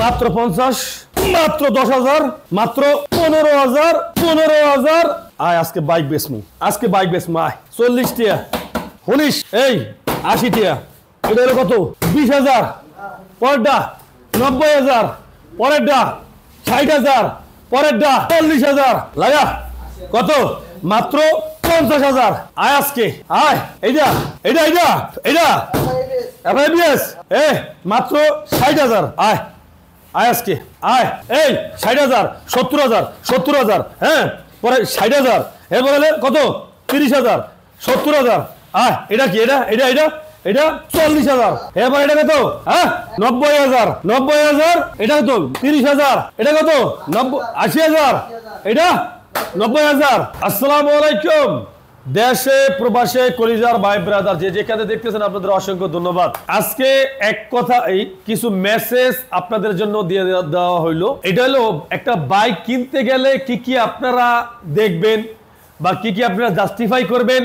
মাত্র 50, মাত্র 10,000, মাত্র 15,000 আয় আজকে বাইক বেচমু, আয় 40 টাকা 19 এই 80 টাকা এটা হলো কত 20,000 পরেরটা 90,000 পরেরটা 60,000 পরেরটা 40,000 লাগা কত মাত্র 50,000 আয় আজকে আয় এইটা এফআইবিএস মাত্র 60,000 আয় আজকে আয় এই 60,000 70,000 হ্যাঁ পরে 60,000 এরপরে কত 30,000 70,000 আয় এটা কি এটা 40,000 এরপর এটা কত হ্যাঁ 90,000 এটা কত 30,000 এটা কত 80,000 এটা 90,000 আসসালামু আলাইকুম দেশে প্রবাসে কলিজার ভাই ব্রাদার যে যেখানে দেখতেছেন আপনাদের অসংখ্য ধন্যবাদ আজকে এক কথা এই কিছু মেসেজ আপনাদের জন্য দিয়ে দেওয়া হইলো এটা হলো একটা বাইক কিনতে গেলে কি কি আপনারা দেখবেন বা কি কি আপনারা জাস্টিফাই করবেন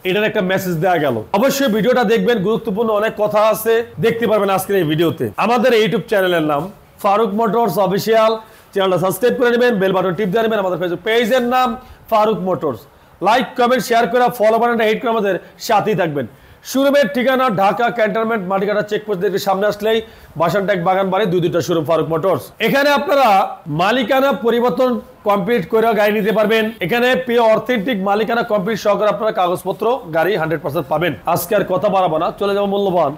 এটার একটা মেসেজ দেওয়া গেল অবশ্যই ভিডিওটা দেখবেন গুরুত্বপূর্ণ অনেক কথা আছে দেখতে পারবেন আজকের এই ভিডিওতে আমাদের ইউটিউব চ্যানেলের নাম ফারুক মোটরস অফিসিয়াল চ্যানেলটা সাবস্ক্রাইব করে নেবেন বেল বাটন টিপ দিয়ে নেবেন আমাদের ফেসবুক পেজের নাম Farooq motors like comment share করে ফলো বাটনটা হিট করে আমাদের সাথেই থাকবেন শোরুমের ঠিকানা ঢাকা ক্যান্টনমেন্ট মাটিকাটা চেকপোস্ট থেকে সামনে আসলেই বাসানটেক বাগান বাড়ি দুইটা শোরুম ফারুক মোটরস এখানে আপনারা মালিকানা পরিবর্তন কমপ্লিট করে গাড়ি নিতে পারবেন এখানে পিওর অথেন্টিক মালিকানা কমপ্লিট সহকারে আপনারা কাগজপত্র গাড়ি 100% পাবেন আজকে আর কথা বাড়াবো না চলে যাবো মূল্যবান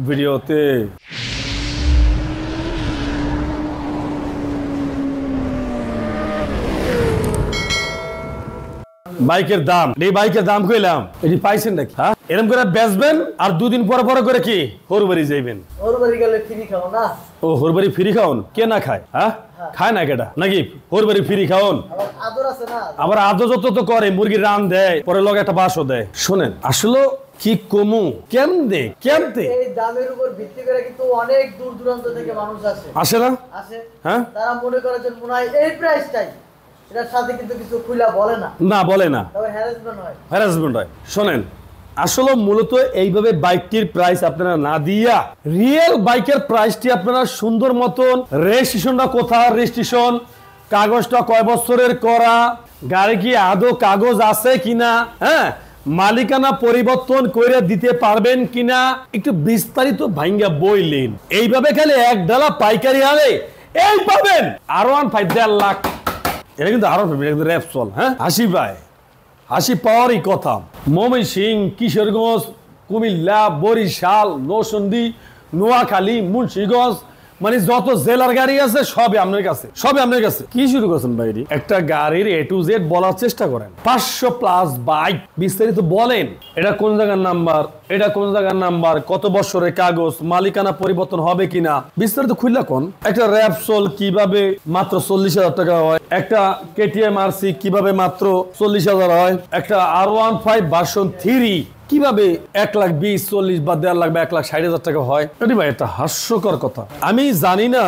ভিডিওতে বাইকের দাম এই বাইকের দাম কইলাম এটি পাইছেন নাকি হ্যাঁ এরকম করে বেচবেন আর দুদিন পর করে কি হরবাড়ি যাইবেন হরবাড়ি গেলে ফ্রি খাও না ও হরবাড়ি ফ্রি খাওন কে না খায় হ্যাঁ খায় না কেটা নাকি হরবাড়ি ফ্রি খাওন আদর আছে না আবার আদর যত তো করে মুরগির রান দেয় পরে লগে একটা বাসও দেয় শুনেন আসলে কি কমু কেমনে এই দামের উপর ভিত্তি করে কিন্তু অনেক দূর দূরান্ত থেকে মানুষ আসে না হ্যাঁ তারা মনে করে যে মনে হয় এই প্রাইসটাই এটার সাথে কিন্তু কিছু খুলা বলে না তবে হ্যারাসমেন্ট হয় শুনেন আসলে মূলত এইভাবে বাইকটির প্রাইস আপনারা না দিয়া রিয়েল বাইকের প্রাইসটি আপনারা সুন্দর মতন রেজিস্ট্রেশনটা কোথায় রেজিস্ট্রেশন কাগজটা কয় বছরের করা গাড়ি কি আদৌ কাগজ আছে কিনা হ্যাঁ মালিকানা পরিবর্তন করে দিতে পারবেন কিনা একটু বিস্তারিত ভাঙ্গা বইলেন এইভাবে খালি এক ডালা পাইকারি আলে এই পাবেন R15 1.5 লাখ এটা কিন্তু আরো র্যাপসল হ্যাঁ হাসি পাওয়ারই কথা ময়মনসিংহ কিশোরগঞ্জ কুমিল্লা বরিশাল নরসিংদী নোয়াখালী মুন্সিগঞ্জ মানে যত জেলার গাড়ি আছে সবই আপনার কাছে কি শুরু করছেন বাইরে একটা গাড়ির A to Z বলার চেষ্টা করেন 500+ বাইক বিস্তারিত বলেন এটা কোন জায়গার নাম্বার কত বছরের কাগজ মালিকানা পরিবর্তন হবে কিনা বিস্তারিত খুললা কোন একটা র্যাপসল কিভাবে মাত্র 40,000 টাকা হয় একটা KTM RC কিভাবে মাত্র 40,000 হয় একটা R15 ভার্সন 3 কিভাবে 1,20,000 40 বা 1.5 লাখ বা 1,60,000 টাকা হয় এটি ভাই একটা হাস্যকর কথা আমি জানি না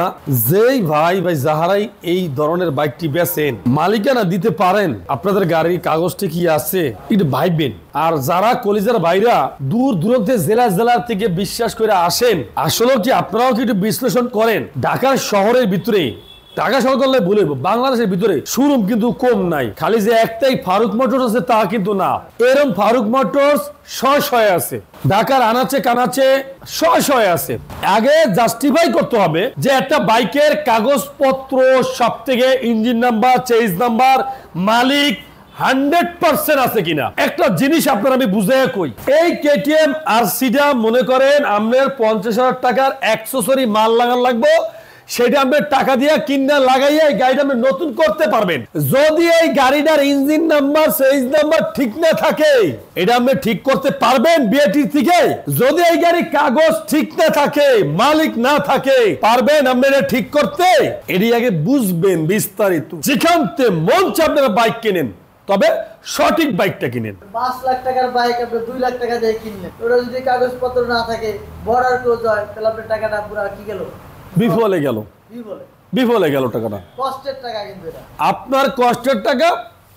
যেই ভাই যাহারাই এই ধরনের বাইকটি বেচেন মালিকানা দিতে পারেন আপনাদের গাড়ির কাগজটি কি আছে একটু ভাইবেন আর যারা কলিজার ভাইরা দূর দূরান্তে জেলা থেকে বিশ্বাস করে আসেন আসলে কি আপনারাও কি একটু বিশ্লেষণ করেন ঢাকার শহরের ভিতরে টাকা শহর করলে ভুল হইব বাংলাদেশের ভিতরে শোরুম কিন্তু কম নাই খালি যে একটাই ফারুক মোটরস আছে তা কিন্তু না এরকম ফারুক মোটরস শয় আছে ঢাকার আনাচে কানাচে শয় আছে আগে জাস্টিফাই করতে হবে যে একটা বাইকের কাগজপত্র সব থেকে ইঞ্জিন নাম্বার চেইজ নাম্বার মালিক 100% আছে কিনা একটা জিনিস আপনার আমি বুঝাইয়া কই এই KTM RC-টা মনে করেন আপনার 50,000 টাকার অ্যাকসেসরি মাল লাগান লাগবে সেটা আপনি টাকা দিয়ে কিনা লাগাইয়া এই গাড়িটা আপনি নতুন করতে পারবেন যদি এই গাড়িটার ইঞ্জিন নাম্বার সেজ নাম্বার ঠিক না থাকে এটা আপনি ঠিক করতে পারবেন বিএটি থেকে যদি এই গাড়ির কাগজ ঠিক না থাকে মালিক না থাকে পারবেন আপনি এটা ঠিক করতে এটি আগে বুঝবেন বিস্তারিত যেখানতে মন চায় আপনারা বাইক কিনেন তবে সঠিক বাইকটা কিনেন 5 লাখ টাকার বাইক আপনি 2 লাখ টাকা দিয়ে কিনলেন ওটা যদি কাগজপত্র না থাকে বর্ডার ক্লোজ হয় তাহলে আপনার টাকাটা পুরো কি গেল বিফলে গেল টাকাটা কষ্টের টাকা কিন্তু এটা আপনার কষ্টের টাকা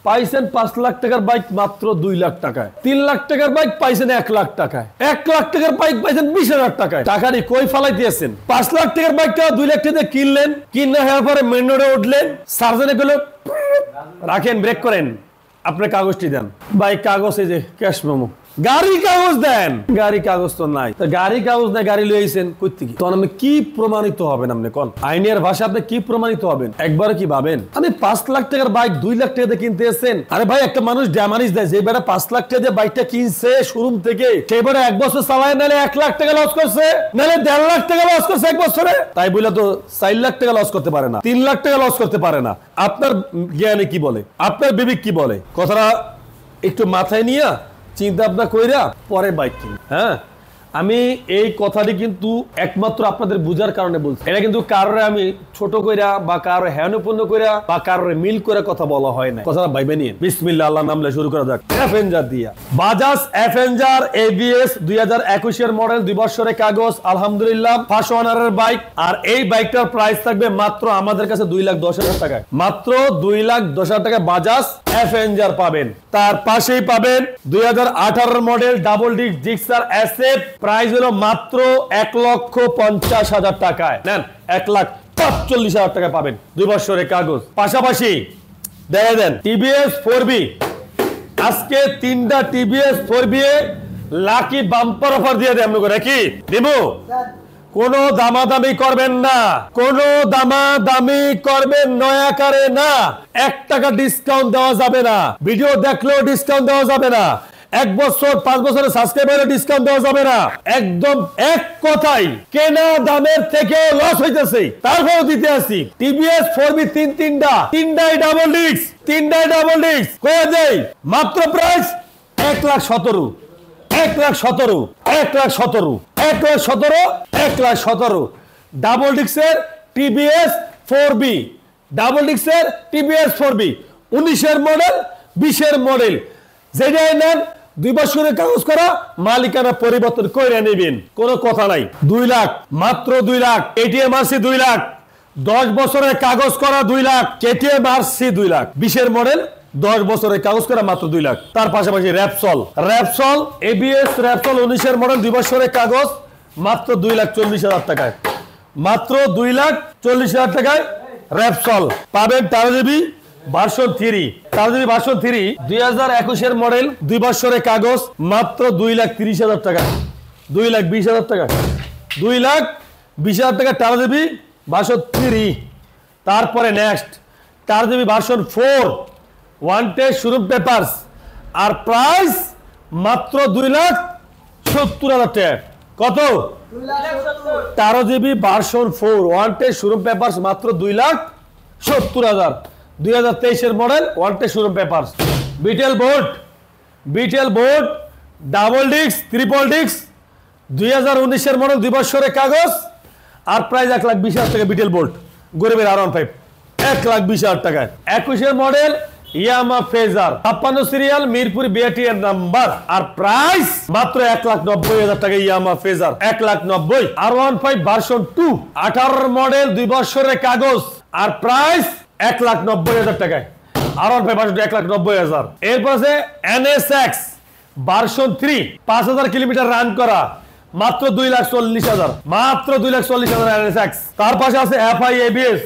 পাইছেন 5 লাখ টাকার বাইক মাত্র 2 লাখ টাকায়, 3 লাখ টাকার বাইক পাইছেন 1 লাখ টাকায়, 1 লাখ টাকার বাইক পাইছেন 20,000 টাকায়। টাকারই কই ফালাই দিয়েছেন? 5 লাখ টাকার বাইকটা 2 লাখ টাকা কিনলেন, কিনে হওয়ার পরে মেন রোডে উঠলেন, সার্জনে গেল রাখেন, ব্রেক করেন, আপনার কাগজটি দেন। বাইক কাগজ এই যে ক্যাশ মেমো, গাড়ি কাগজ দেন, গাড়ি কাগজ তো নাই। গাড়ি কাগজ নাই, গাড়ি লইছেন কই থেকে? তখন আপনি কি প্রমাণিত হবেন? আপনি কোন আইনের ভাষা আপনি কি প্রমাণিত হবেন? একবার কি ভাবেন আমি 5 লাখ টাকার বাইক 2 লাখ টাকা দিয়ে কিনতে এসেছেন? আরে ভাই একটা মানুষ ড্যামারিজ দেয়, যে বেটা 5 লাখ টাকা দিয়ে বাইকটা কিনছে শোরুম থেকে, সেই বেটা 1 বছর চালায়, নাহলে 1 লাখ টাকা লস করছে, নাহলে 1.5 লাখ টাকা লস করছে 1 বছরে। তাই বলে তো 4 লাখ টাকা লস করতে পারে না, 3 লাখ টাকা লস করতে পারে না। আপনার জ্ঞানে কি বলে, আপনার বিবেক কি বলে? কথাটা একটু মাথায় নিয়ে চিন্তা ভাবনা কইরা পরে বাইক কিনি। হ্যাঁ, আমি এই কথাটি কিন্তু একমাত্র আপনাদের বুঝার কারণে বলছি। এটা কিন্তু কারোর আমি ছোট কইরা বা কারোর হেয়নপূর্ণ কইরা বা কারোর মিল করে কথা বলা হয় না। কথাটা ভাইবে নিয়ে বিসমিল্লাহ আল্লাহর নামে শুরু করা যাক। অ্যাভেঞ্জার দিয়া বাজাজ অ্যাভেঞ্জার এবিএস 2021 এর মডেল, 2 বছরের কাগজ, আলহামদুলিল্লাহ ফার্স্ট ওনারের বাইক। আর এই বাইকটার প্রাইস থাকবে মাত্র আমাদের কাছে 2,10,000 টাকায়, মাত্র 2,10,000 টাকায় বাজাজ অ্যাভেঞ্জার পাবেন। তার পাশেই পাবেন 2018 model double disc Gixxer SF, price হলো মাত্র 1,50,000 টাকায়। নেন 1,45,000 টাকা পাবেন, 2 বছরের কাগজ। পাশাপাশি দেখে দেন টিভিএস 4B, আজকে 3টা TVS 4B lucky bumper offer দিয়ে দেয়। আমরা নাকি দিব? কোনো দামাদামি করবেন না, কোনো দামাদামি করবেন নয়াকারে না। 1 টাকা ডিসকাউন্ট দেওয়া যাবে না, ভিডিও দেখলেও ডিসকাউন্ট দেওয়া যাবে না, 1 বছর 5 বছরের সাবস্ক্রাইবারে ডিসকাউন্ট দেওয়া যাবে না। একদম এক কথাই কেনা দামের থেকে লস হইতেছে, তারপরেও দিতে আসি। টিভিএস 4B 3টাই ডাবল ডিস্ক, 3টাই ডাবল ডিস্ক করে দেই মাত্র প্রাইস 1,17,000 ডাবল ডিস্কের টিভিএস 4B, ডাবল ডিস্কের টিভিএস 4B 19-এর মডেল, 20-এর মডেল, যেটাই নেন 2 বছরের কাগজ করা, মালিকানা পরিবর্তন করে নেবেন, কোনো কথা নাই। 2 লাখ, মাত্র 2 লাখ, এটিএম আরসি 2 লাখ, 10 বছরের কাগজ করা 2 লাখ, কেটিএম আরসি 2 লাখ, 20-এর মডেল, 10 বছরের কাগজ করা মাত্র 2 লাখ। তার পাশাপাশি র্যাপসল এবিএস র্যাপসল 19-এর মডেল, 2 বছরের কাগজ, মাত্র 2,40,000 টাকায়, মাত্র 2,40,000 টাকায় র্যাপসল পাবেন। 13 জিবি ভার্সন 3, 2021 এর মডেল, 2 বছরের কাগজ, মাত্র 2,30,000 টাকা, 2,20,000 টাকা, 2,20,000 টাকা 13 জিবি ভার্সন 3। তারপরে next 13 GB version 4, 1 test showroom papers, আর প্রাইস মাত্র 2,70,000 টাকা। কত? 13 GB version 4, 1 test showroom papers, মাত্র 2,70,000। 2023 এর মডেল, 1 টেস্ট শোরুম পেপারস, বিটেল বোর্ড ডাবল ডিস্ক, ট্রিপল ডিস্ক, 2019 এর মডেল, 2 বছরের কাগজ, আর প্রাইস 1,20,000 টাকা। বিটেল বোর্ড গরিবের R15 1,20,000 টাকায়। 21 এর মডেল ইয়ামা ফেজার, 56 সিরিয়াল, মিরপুর বিআরটি এর নাম্বার, আর প্রাইস মাত্র 1,90,000 টাকা। ইয়ামা ফেজার 1,90,000। R15 ভার্সন 2, 18 মডেল, 2 বছরের কাগজ, আর প্রাইস 1,90,000 টাকায়। R15 version 1,90,000। এরপর আছে NSX ভার্সন 3, 5,000 কিলোমিটার রান করা, মাত্র 2,40,000, মাত্র 2,40,000 NSX। তার পাশে আছে FI ABS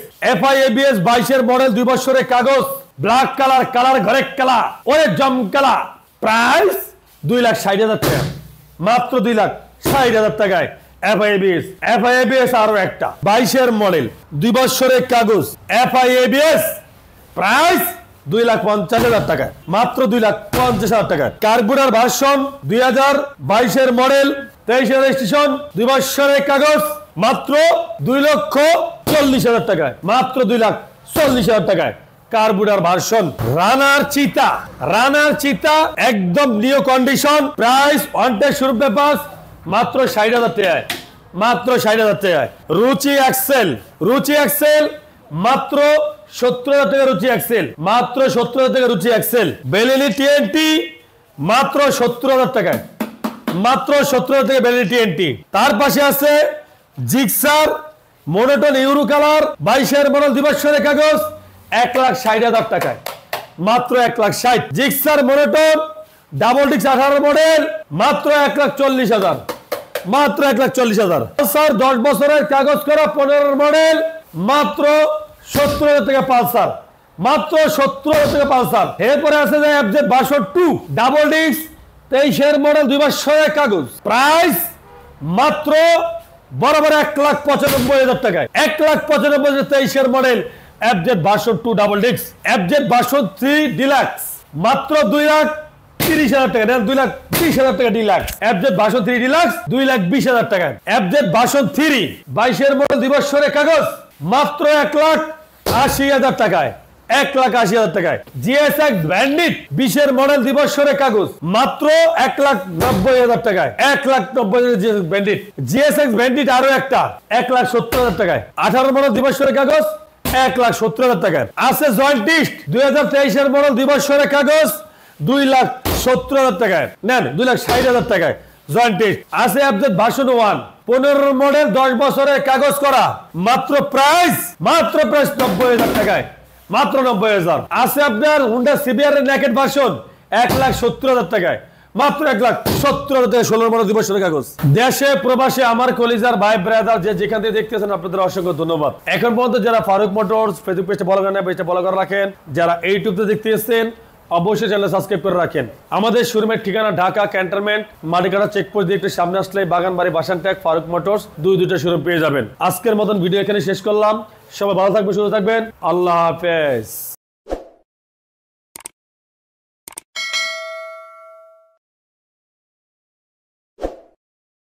22-এর মডেল, 2 বছরের কাগজ, ব্ল্যাক কালার ঘরে কালা, ওরে জমকালা, প্রাইস 2,60,000 টাকা, মাত্র 2,60,000 টাকায় FI ABS। আরো একটা 22-এর মডেল, 2 বছরের কাগজ, FI ABS, প্রাইস 2,50,000 টাকা, মাত্র 2,50,000 টাকা। কার্বুরার ভার্সন 2022-এর মডেল, 23-এর রেজিস্ট্রেশন, 2 বছরের কাগজ, মাত্র 2,40,000 টাকায়, মাত্র 2,40,000 টাকায়। কার্বুরার ভার্সন। রানার চিতা একদম new condition, price 1 test showroom papers, মাত্র 60,000 টাকায়, মাত্র 60,000 টাকায়। রুচি এক্সেল মাত্র 70,000 টাকা, রুচি এক্সেল মাত্র 70,000 টাকা, রুচি এক্সেল। বেলিলি TNT মাত্র 70,000 টাকায়, মাত্র 70,000 টাকা বেলিলি TNT। তার পাশে আছে জিক্সার মোনোটোন ইউরো কালার, 22-এর মডেল, 2 বছরের কাগজ, 1,60,000 টাকায়, মাত্র 1,60,000। Gixxer monotone double disc 18 model মাত্র 1,40,000, মাত্র 1,40,000। স্যার 10 বছরের কাগজ করা 15 মডেল মাত্র 70,000 টাকা পালসার, মাত্র 70,000 টাকা পালসার। এরপরে আছে যে FZ 62 ডাবল ডিস্ক 23 মডেল 2 বছরের কাগজ, প্রাইস মাত্র বরাবর 1,95,000 টাকায়। 1,95,000 23 model FZ 62 double disc. FZ 62 deluxe মাত্র 2,30,000 টাকা, 2,20,000 টাকা ডিলাক্স। FZ 62 ডিলাক্স 2,20,000 টাকায়। FZ 62 22 মডেল 2 বছরের কাগজ মাত্র 1,80,000 টাকায়, 1,80,000 টাকায়। GSX ব্যান্ডিট 20 মডেল 2 বছরের কাগজ মাত্র 1,90,000 টাকায়, 1,90,000 GSX ব্যান্ডিট। GSX ব্যান্ডিট আরো একটা 1,70,000 টাকায়, 18 মডেল 2 বছরের কাগজ 1,70,000 টাকায়। আছে জয়েন্টিস্ট 2023 মডেল 2 বছরের কাগজ 2,70,000 টাকায়, নেন 2,60,000 টাকায় জয়েন্টিস্ট। আছে FZ 1 15 মডেল 10 বছরের কাগজ করা মাত্র প্রাইস 90,000 টাকায়, মাত্র 90,000। আছে আপনার হুন্ডা সিবিআর এর নেকেড ভার্সন 1,70,000 টাকায়, মাত্র 1,70,000 টাকা 16 মডেল 2 বছরের কাগজ। দেশে প্রবাসে আমার কলিজার ভাই ব্রাদার যে যেখান থেকে দেখতেছেন আপনাদের অসংখ্য ধন্যবাদ। এখন পর্যন্ত যারা ফারুক মোটরস ফেসবুক পেজটা ফলো করেন, পেজটা ফলো করে রাখেন। যারা ইউটিউবে দেখতে এসেছেন অবশ্যই চ্যানেল সাবস্ক্রাইব করে রাখেন। আমাদের শোরুমের ঠিকানা ঢাকা ক্যান্টনমেন্ট মাটিকাটা চেকপোস্ট দিয়ে একটু সামনে আসলে বাগানবাড়ি বাসানট্যাগ ফারুক মোটরস দুইটা শোরুম পেয়ে যাবেন। আজকের মতন ভিডিও এখানে শেষ করলাম। সবাই ভালো থাকবেন, সুস্থ থাকবেন। আল্লাহ হাফেজ।